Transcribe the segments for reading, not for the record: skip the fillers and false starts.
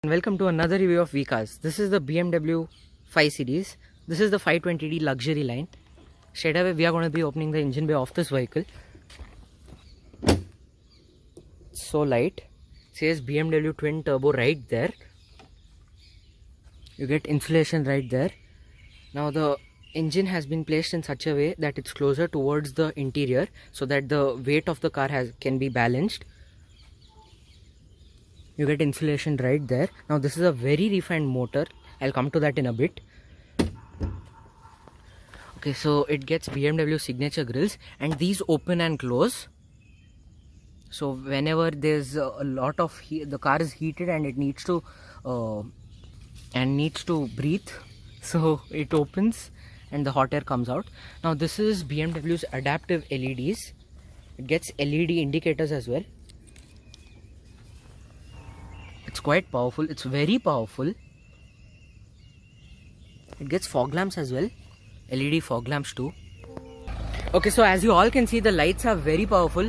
Welcome to another review of VCars. This is the BMW 5 Series. This is the 520D luxury line. Straight away we are going to be opening the engine bay of this vehicle. It's so light. It says BMW twin turbo right there. You get insulation right there. Now the engine has been placed in such a way that it's closer towards the interior so that the weight of the car can be balanced. You get insulation right there. Now this is a very refined motor. I'll come to that in a bit. Okay, so it gets BMW signature grills and these open and close. So whenever there's a lot of heat, the car is heated and it needs to breathe, so it opens and the hot air comes out. Now this is BMW's adaptive LEDs. It gets LED indicators as well. It's quite powerful. It's very powerful. It gets fog lamps as well. LED fog lamps too. Okay, so as you all can see, the lights are very powerful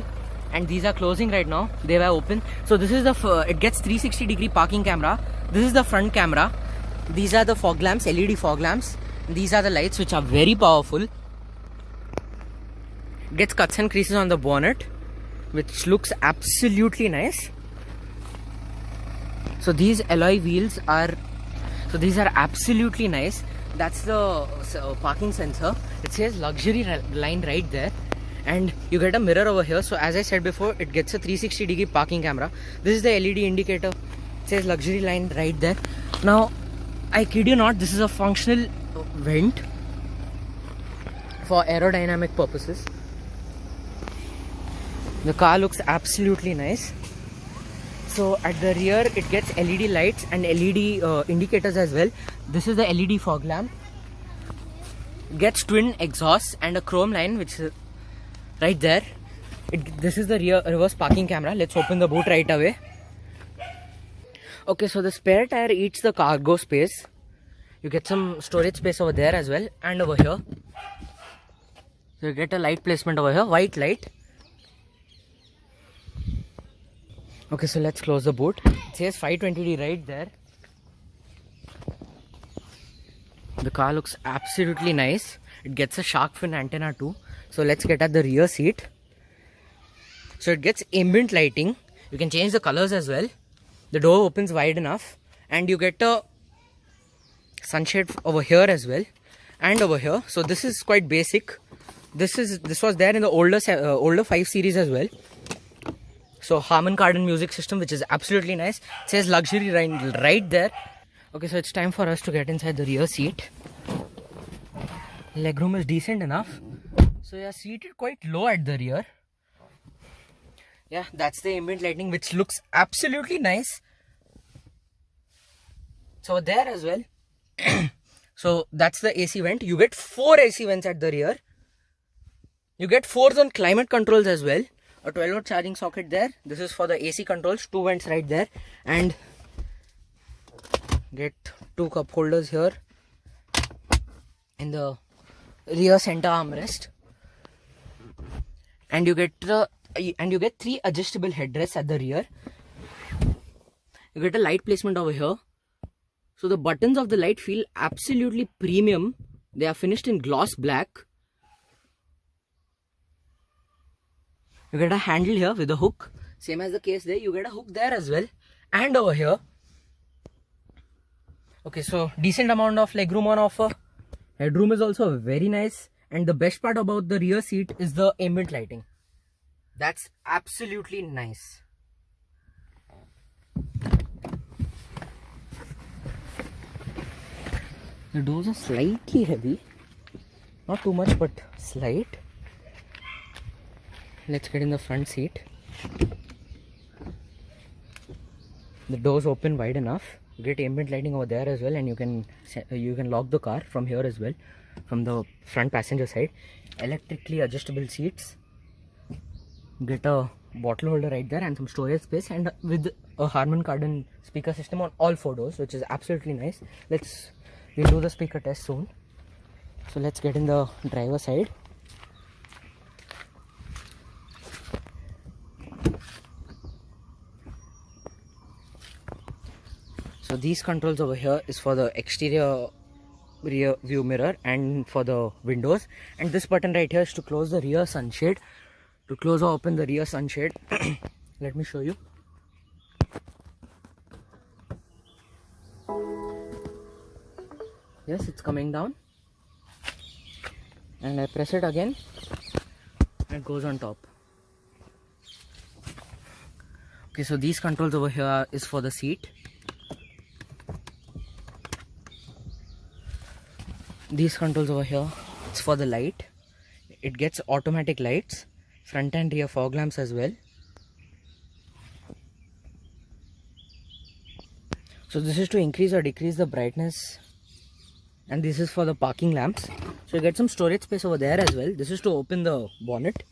and these are closing right now. They were open. So this is it gets 360-degree parking camera. This is the front camera. These are the fog lamps, LED fog lamps. These are the lights which are very powerful. It gets cuts and creases on the bonnet, which looks absolutely nice. So these alloy wheels are absolutely nice. That's the parking sensor. It says luxury line right there, and you get a mirror over here. So as I said before, it gets a 360-degree parking camera. This is the LED indicator. It says luxury line right there. Now I kid you not, this is a functional vent for aerodynamic purposes. The car looks absolutely nice. So at the rear it gets LED lights and LED indicators as well. This is the LED fog lamp. It gets twin exhausts and a chrome line which is right there. This is the reverse parking camera. Let's open the boot right away. Okay, so the spare tire eats the cargo space. You get some storage space over there as well and over here. So you get a light placement over here, white light. Okay, so let's close the boot. It says 520D right there. The car looks absolutely nice. It gets a shark fin antenna too. So let's get at the rear seat. So it gets ambient lighting. You can change the colors as well. The door opens wide enough and you get a sunshade over here as well and over here. So this is quite basic. This was there in the older 5 Series as well. So Harman Kardon music system, which is absolutely nice. It says luxury right there. Okay, so it's time for us to get inside the rear seat. Legroom is decent enough. So you're seated quite low at the rear. Yeah, that's the ambient lighting, which looks absolutely nice. So there as well. So that's the AC vent. You get 4 AC vents at the rear. You get 4-zone climate controls as well. A 12-volt charging socket there. This is for the AC controls. 2 vents right there. And get 2 cup holders here in the rear center armrest. And you get 3 adjustable headrests at the rear. You get a light placement over here. So the buttons of the light feel absolutely premium. They are finished in gloss black. You get a handle here with a hook. Same as the case there. You get a hook there as well. And over here. Okay, so decent amount of legroom on offer. Headroom is also very nice. And the best part about the rear seat is the ambient lighting. That's absolutely nice. The doors are slightly heavy. Not too much, but slight. Let's get in the front seat. The doors open wide enough. You get ambient lighting over there as well, and you can lock the car from here as well, from the front passenger side. Electrically adjustable seats. Get a bottle holder right there and some storage space, and with a Harman Kardon speaker system on all 4 doors, which is absolutely nice. We'll do the speaker test soon. So let's get in the driver side. So these controls over here is for the exterior rear view mirror and for the windows, and this button right here is to close the rear sunshade, to close or open the rear sunshade. Let me show you. Yes, it's coming down, and I press it again and it goes on top. Okay, so these controls over here is for the seat. These controls over here, it's for the light. It gets automatic lights, front and rear fog lamps as well. So this is to increase or decrease the brightness, and this is for the parking lamps. So you get some storage space over there as well. This is to open the bonnet.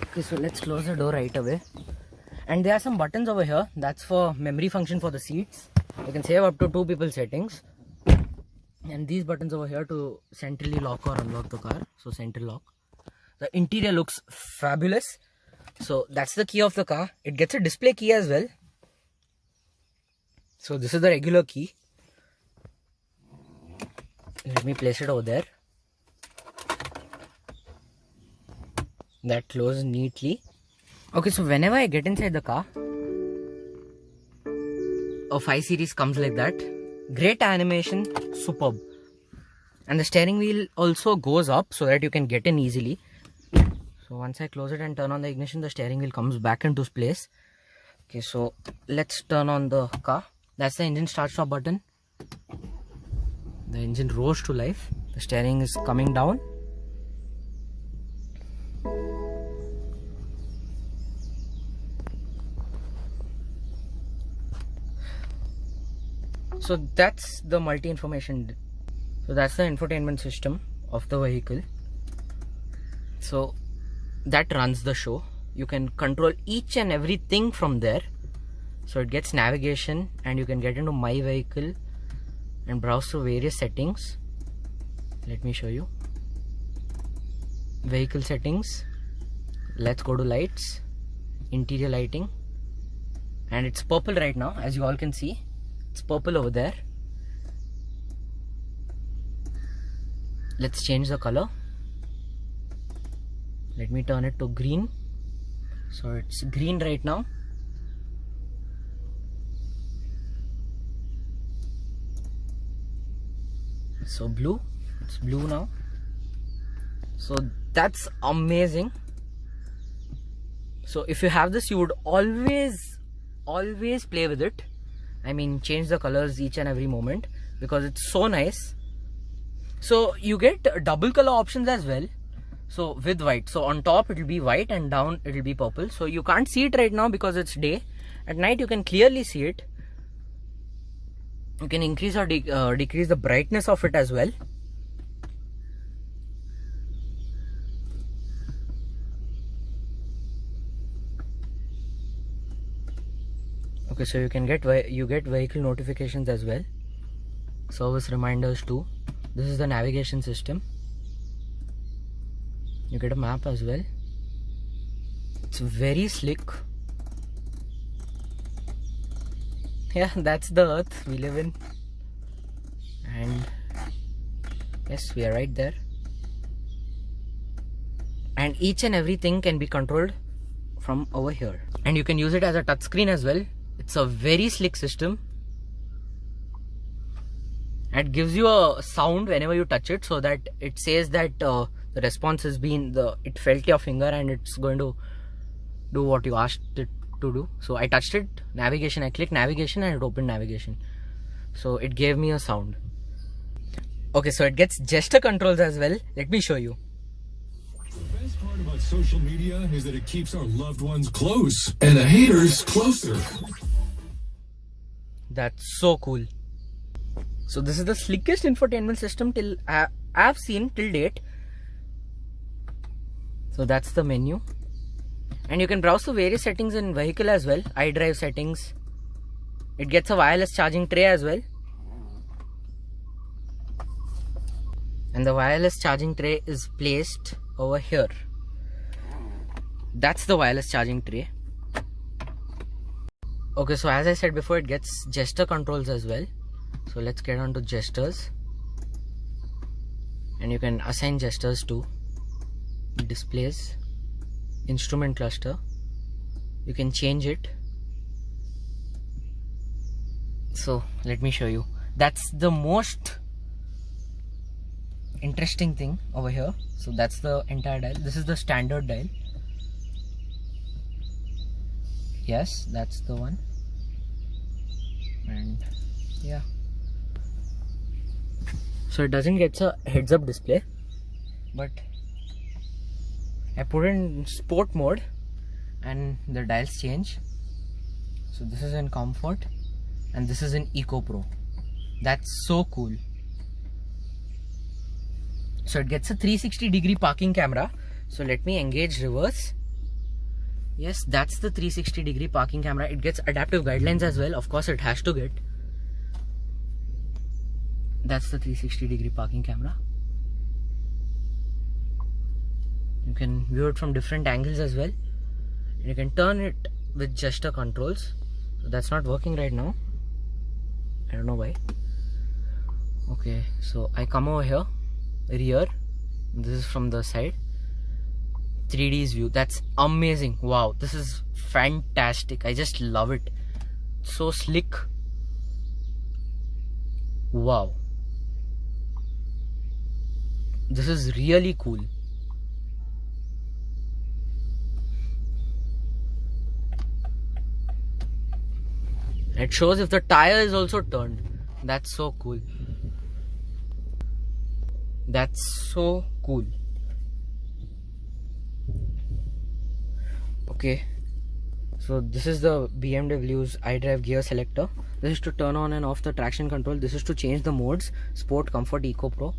Okay, so let's close the door right away. And there are some buttons over here. That's for memory function for the seats. You can save up to 2 people settings. And these buttons over here to centrally lock or unlock the car. So central lock. The interior looks fabulous. So that's the key of the car. It gets a display key as well. So this is the regular key. Let me place it over there. That closes neatly. Okay, so whenever I get inside the car, a 5 Series comes like that. Great animation, superb. And the steering wheel also goes up so that you can get in easily. So once I close it and turn on the ignition, the steering wheel comes back into place. Okay, so let's turn on the car. That's the engine start stop button. The engine rose to life. The steering is coming down. So that's the multi-information. So that's the infotainment system of the vehicle. So that runs the show. You can control each and everything from there. So it gets navigation, and you can get into my vehicle and browse through various settings. Let me show you. Vehicle settings. Let's go to lights, interior lighting, and it's purple right now, as you all can see. It's purple over there. Let's change the color. Let me turn it to green. So it's green right now. So blue, it's blue now. So that's amazing. So if you have this, you would always play with it. I mean, change the colors each and every moment because it's so nice. So you get double color options as well. So with white, so on top it will be white and down it will be purple. So you can't see it right now because it's day. At night you can clearly see it. You can increase or decrease the brightness of it as well. Okay, so you get vehicle notifications as well, service reminders too. This is the navigation system. You get a map as well. It's very slick. Yeah, that's the earth we live in, and yes, we are right there. And each and everything can be controlled from over here, and you can use it as a touchscreen as well. It's a very slick system. It gives you a sound whenever you touch it, so that it says that the response has been it felt your finger and it's going to do what you asked it to do. So I touched it, navigation, I clicked navigation and it opened navigation. So it gave me a sound. Okay, so it gets gesture controls as well. Let me show you. The best part about social media is that it keeps our loved ones close and the haters closer. That's so cool. So this is the slickest infotainment system I've seen till date. So that's the menu. And you can browse to various settings in vehicle as well. iDrive settings. It gets a wireless charging tray as well. And the wireless charging tray is placed over here. That's the wireless charging tray. Okay, so as I said before, it gets gesture controls as well. So let's get on to gestures. And you can assign gestures to displays, instrument cluster. You can change it. So let me show you. That's the most interesting thing over here. So that's the entire dial. This is the standard dial. Yes, that's the one. And yeah, so it doesn't get a heads up display, but I put it in sport mode and the dials change. So this is in comfort and this is in Eco Pro. That's so cool. So it gets a 360-degree parking camera. So let me engage reverse. Yes, that's the 360-degree parking camera. It gets adaptive guidelines as well. Of course, it has to get. That's the 360-degree parking camera. You can view it from different angles as well. And you can turn it with gesture controls. So that's not working right now. I don't know why. Okay, so I come over here, rear. This is from the side. 3D's view. That's amazing. Wow, this is fantastic. I just love it. So slick. Wow, this is really cool. It shows if the tire is also turned. That's so cool. That's so cool. Okay, so this is the BMW's iDrive gear selector. This is to turn on and off the traction control. This is to change the modes: Sport, Comfort, Eco Pro.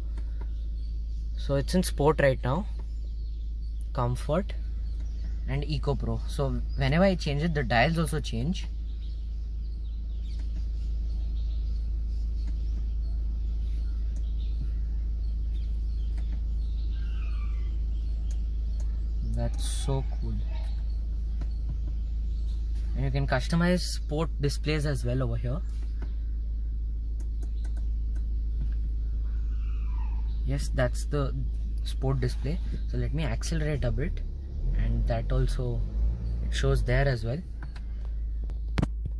So it's in Sport right now, Comfort and Eco Pro. So whenever I change it, the dials also change. That's so cool. And you can customize sport displays as well over here. Yes, that's the sport display. So let me accelerate a bit, and that also it shows there as well.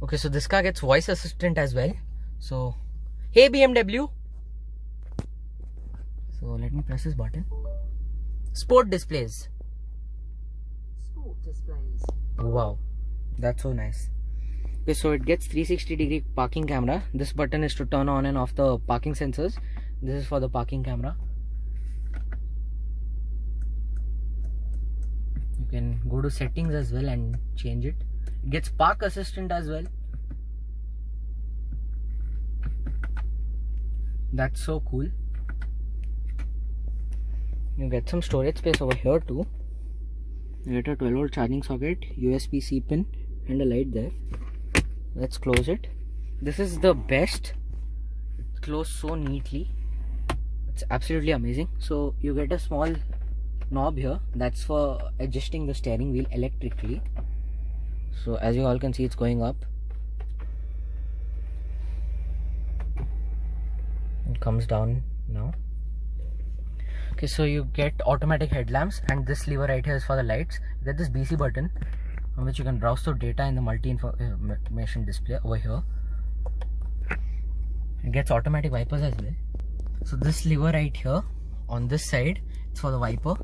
Okay, so this car gets voice assistant as well. So hey BMW. So let me press this button. Sport displays. Sport displays. Wow, that's so nice. Okay, so it gets 360-degree parking camera. This button is to turn on and off the parking sensors. This is for the parking camera. You can go to settings as well and change it. It gets park assistant as well. That's so cool. You get some storage space over here too. You get a 12-volt charging socket, USB-C pin and a light there. Let's close it. This is the best. It's closed so neatly. It's absolutely amazing. So you get a small knob here. That's for adjusting the steering wheel electrically. So as you all can see, it's going up. It comes down now. Okay, so you get automatic headlamps, and this lever right here is for the lights. You get this BC button on which you can browse through data in the multi-information display over here. It gets automatic wipers as well. So this lever right here on this side, it's for the wiper.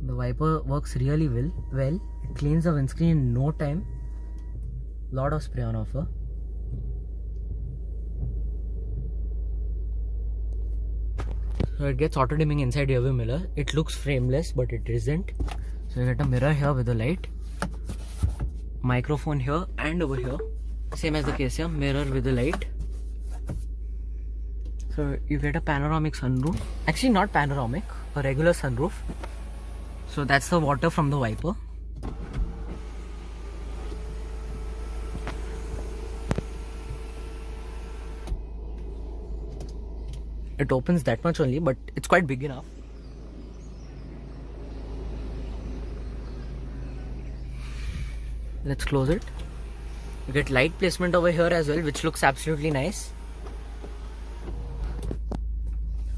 The wiper works really well. It cleans the windscreen in no time. Lot of spray on offer. So it gets auto dimming inside rear view mirror. It looks frameless, but it isn't. So you get a mirror here with a light, microphone here and over here, same as the case here, mirror with a light. So you get a panoramic sunroof. Actually not panoramic, a regular sunroof. So that's the water from the wiper. It opens that much only, but it's quite big enough. Let's close it. You get light placement over here as well, which looks absolutely nice.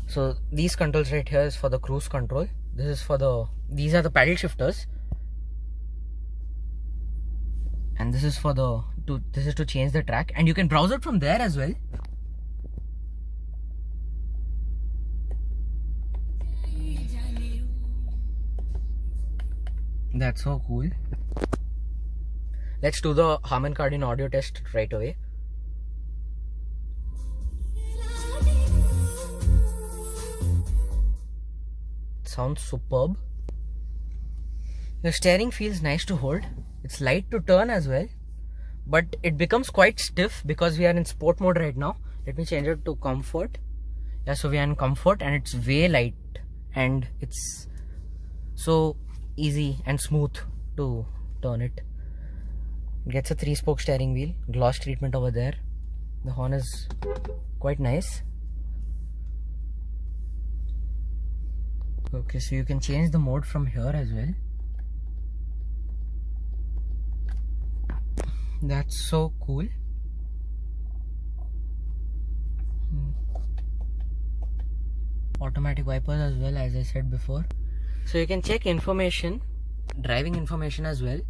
So these controls right here is for the cruise control. These are the paddle shifters, and this is to change the track, and you can browse it from there as well. That's so cool. Let's do the Harman Kardon audio test right away. It sounds superb. The steering feels nice to hold. It's light to turn as well, but it becomes quite stiff because we are in sport mode right now. Let me change it to comfort. Yeah, so we are in comfort and it's way light and it's so easy and smooth to turn it. Gets a 3-spoke steering wheel, gloss treatment over there. The horn is quite nice. Okay, so you can change the mode from here as well. That's so cool. Automatic wipers as well, as I said before. So you can check information, driving information as well.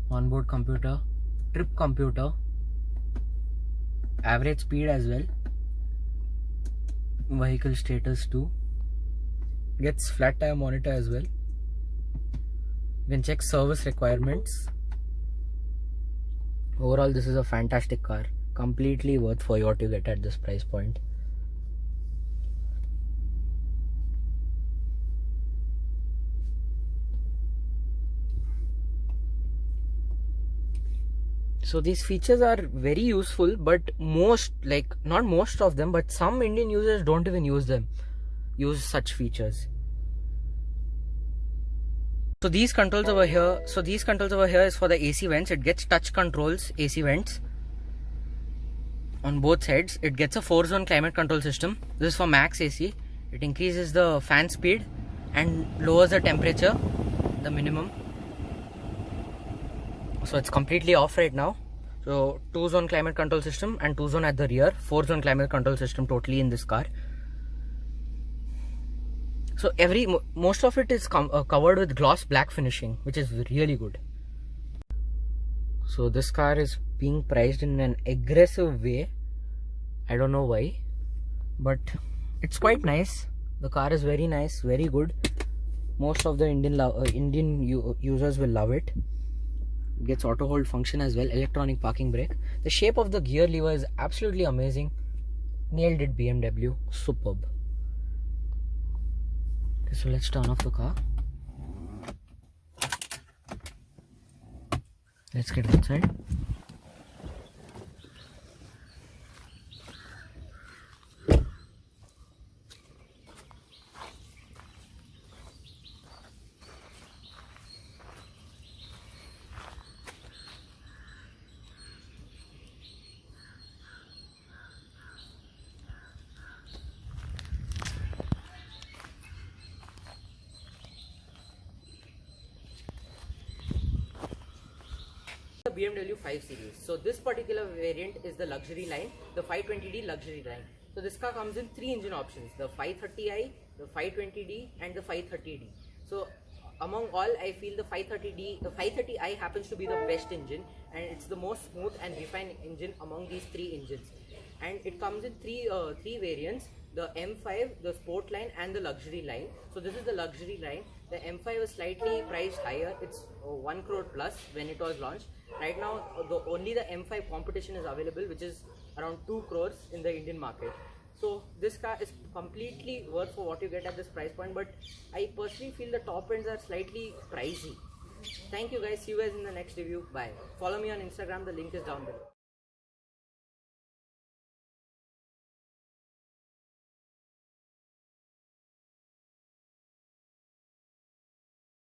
Onboard computer, trip computer, average speed as well, vehicle status too. Gets flat tire monitor as well. You can check service requirements. Overall, this is a fantastic car, completely worth for what you get at this price point. So these features are very useful, but not most of them, but some Indian users don't even use such features. So these controls over here is for the AC vents. It gets touch controls, AC vents on both sides. It gets a 4-zone climate control system. This is for max AC. It increases the fan speed and lowers the temperature, the minimum. So it's completely off right now. So 2-zone climate control system and 2-zone at the rear, 4-zone climate control system totally in this car. So most of it is covered with gloss black finishing, which is really good. So this car is being priced in an aggressive way. I don't know why, but it's quite nice. The car is very nice, very good. Most of the Indian users will love it. It gets auto hold function as well, electronic parking brake. The shape of the gear lever is absolutely amazing. Nailed it, BMW. Superb. Okay, so let's turn off the car. Let's get inside. The BMW 5 Series. So this particular variant is the luxury line, the 520D luxury line. So this car comes in 3 engine options, the 530i, the 520D and the 530D. So among all, I feel the 530i happens to be the best engine, and it's the most smooth and refined engine among these 3 engines. And it comes in three variants: the M5, the Sport line and the luxury line. So this is the luxury line. The M5 is slightly priced higher. It's 1 crore plus when it was launched. Right now, only the M5 competition is available, which is around 2 crores in the Indian market. So this car is completely worth for what you get at this price point, but I personally feel the top ends are slightly pricey. Thank you guys. See you guys in the next review. Bye. Follow me on Instagram. The link is down below.